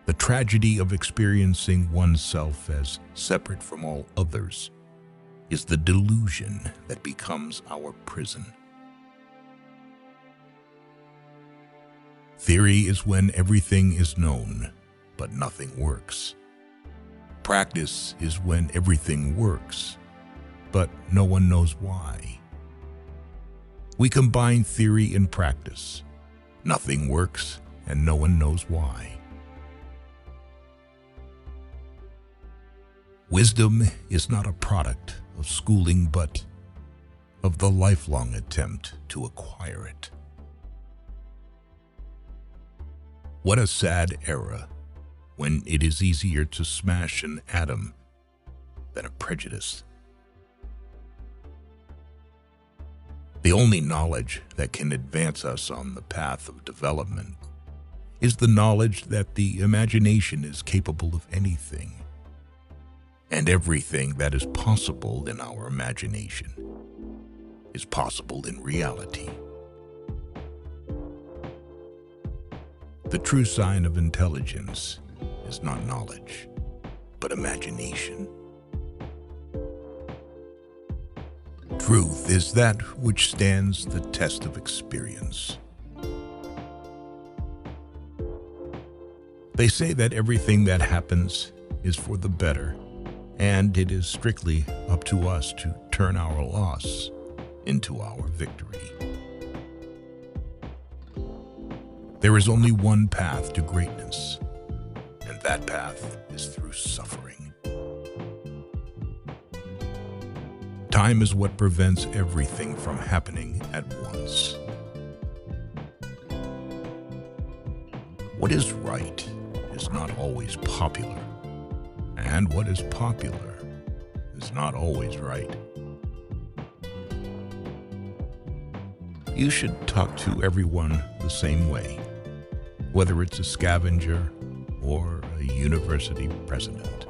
The tragedy of experiencing oneself as separate from all others is the delusion that becomes our prison. Theory is when everything is known, but nothing works. Practice is when everything works, but no one knows why. We combine theory and practice. Nothing works, and no one knows why. Wisdom is not a product of schooling, but of the lifelong attempt to acquire it. What a sad era when it is easier to smash an atom than a prejudice. The only knowledge that can advance us on the path of development is the knowledge that the imagination is capable of anything, and everything that is possible in our imagination is possible in reality. The true sign of intelligence is not knowledge, but imagination. Truth is that which stands the test of experience. They say that everything that happens is for the better, and it is strictly up to us to turn our loss into our victory. There is only one path to greatness, and that path is through suffering. Time is what prevents everything from happening at once. What is right is not always popular, and what is popular is not always right. You should talk to everyone the same way, whether it's a scavenger or a university president.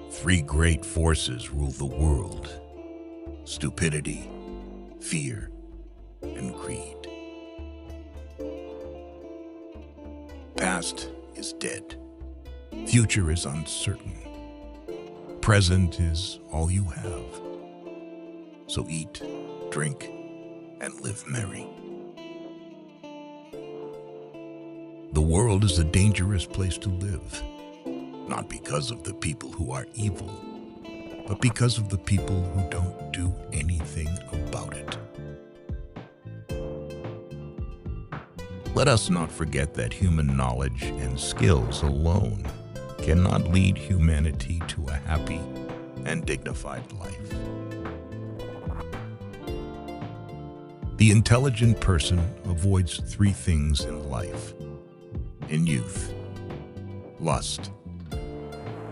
Three great forces rule the world: stupidity, fear, and greed. Past is dead. Future is uncertain. Present is all you have. So eat, drink, and live merry. The world is a dangerous place to live, not because of the people who are evil, but because of the people who don't do anything about it. Let us not forget that human knowledge and skills alone cannot lead humanity to a happy and dignified life. The intelligent person avoids three things in life: in youth, lust;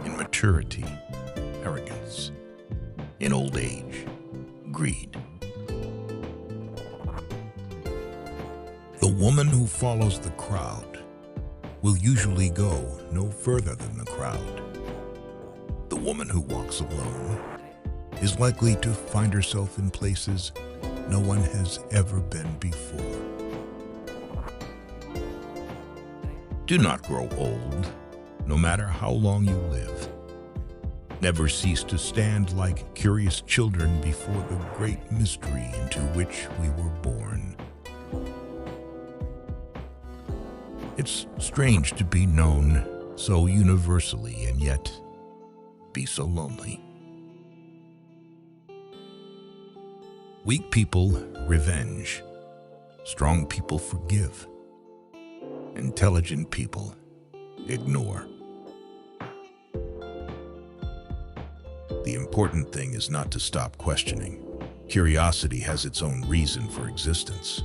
in maturity, arrogance; in old age, greed. The woman who follows the crowd will usually go no further than the crowd. The woman who walks alone is likely to find herself in places no one has ever been before. Do not grow old, no matter how long you live. Never cease to stand like curious children before the great mystery into which we were born. It's strange to be known so universally and yet be so lonely. Weak people revenge. Strong people forgive. Intelligent people ignore. The important thing is not to stop questioning. Curiosity has its own reason for existence.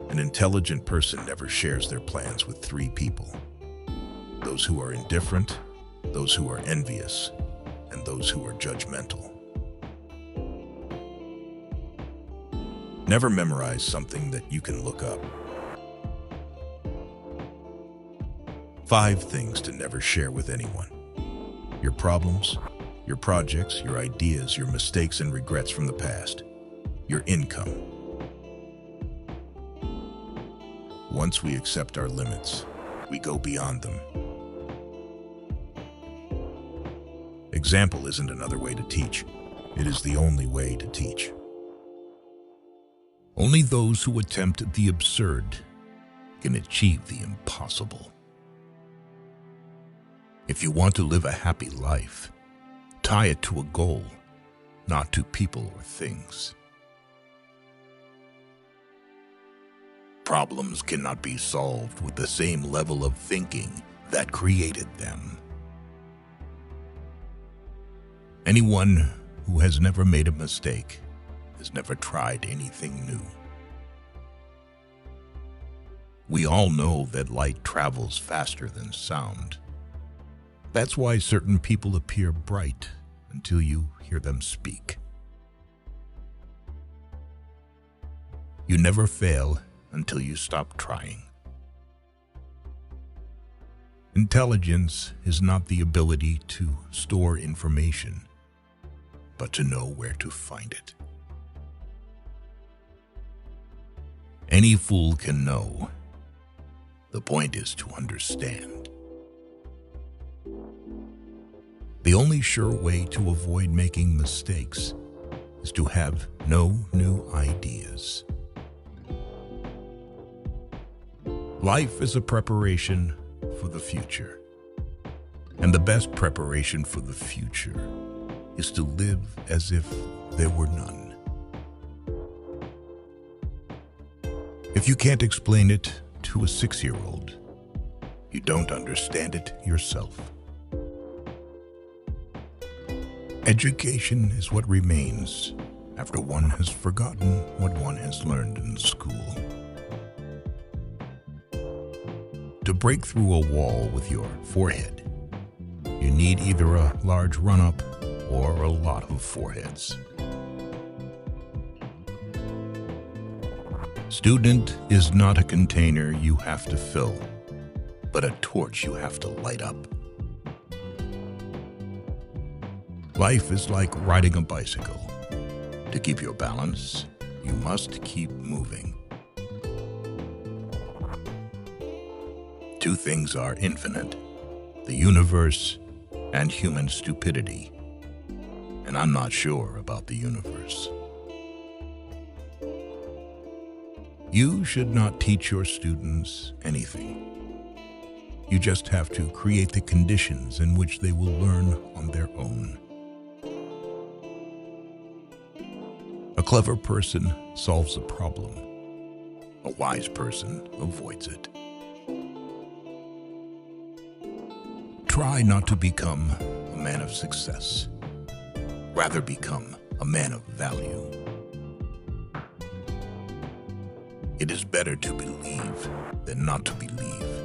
An intelligent person never shares their plans with three people: those who are indifferent, those who are envious, and those who are judgmental. Never memorize something that you can look up. 5 things to never share with anyone: your problems, your projects, your ideas, your mistakes and regrets from the past, your income. Once we accept our limits, we go beyond them. Example isn't another way to teach. It is the only way to teach. Only those who attempt the absurd can achieve the impossible. If you want to live a happy life, tie it to a goal, not to people or things. Problems cannot be solved with the same level of thinking that created them. Anyone who has never made a mistake has never tried anything new. We all know that light travels faster than sound. That's why certain people appear bright until you hear them speak. You never fail until you stop trying. Intelligence is not the ability to store information, but to know where to find it. Any fool can know. The point is to understand. The only sure way to avoid making mistakes is to have no new ideas. Life is a preparation for the future, and the best preparation for the future is to live as if there were none. If you can't explain it to a 6-year-old, you don't understand it yourself. Education is what remains after one has forgotten what one has learned in school. To break through a wall with your forehead, you need either a large run-up or a lot of foreheads. Student is not a container you have to fill, but a torch you have to light up. Life is like riding a bicycle. To keep your balance, you must keep moving. Two things are infinite: the universe and human stupidity. And I'm not sure about the universe. You should not teach your students anything. You just have to create the conditions in which they will learn on their own. A clever person solves a problem. A wise person avoids it. Try not to become a man of success. Rather become a man of value. It is better to believe than not to believe,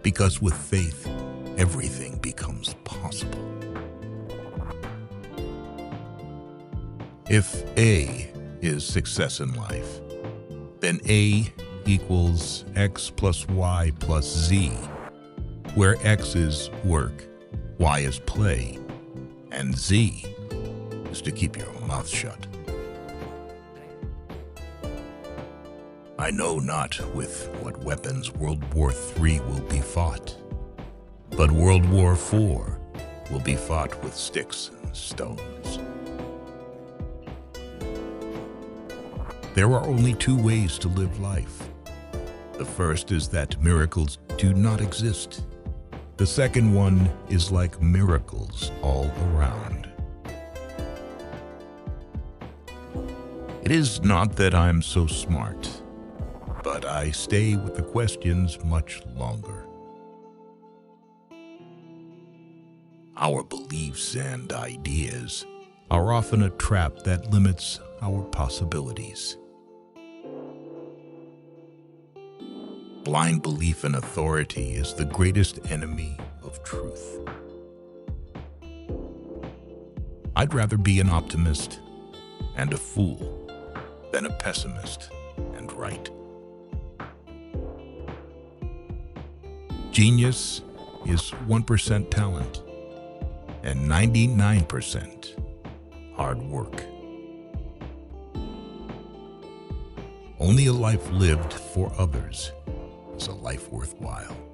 because with faith, everything becomes possible. If A is success in life, then A equals X plus Y plus Z, where X is work, Y is play, and Z is to keep your mouth shut. I know not with what weapons World War III will be fought, but World War IV will be fought with sticks and stones. There are only two ways to live life. The first is that miracles do not exist. The second one is like miracles all around. It is not that I'm so smart, but I stay with the questions much longer. Our beliefs and ideas are often a trap that limits our possibilities. Blind belief in authority is the greatest enemy of truth. I'd rather be an optimist and a fool than a pessimist and right. Genius is 1% talent and 99% hard work. Only a life lived for others is a life worthwhile.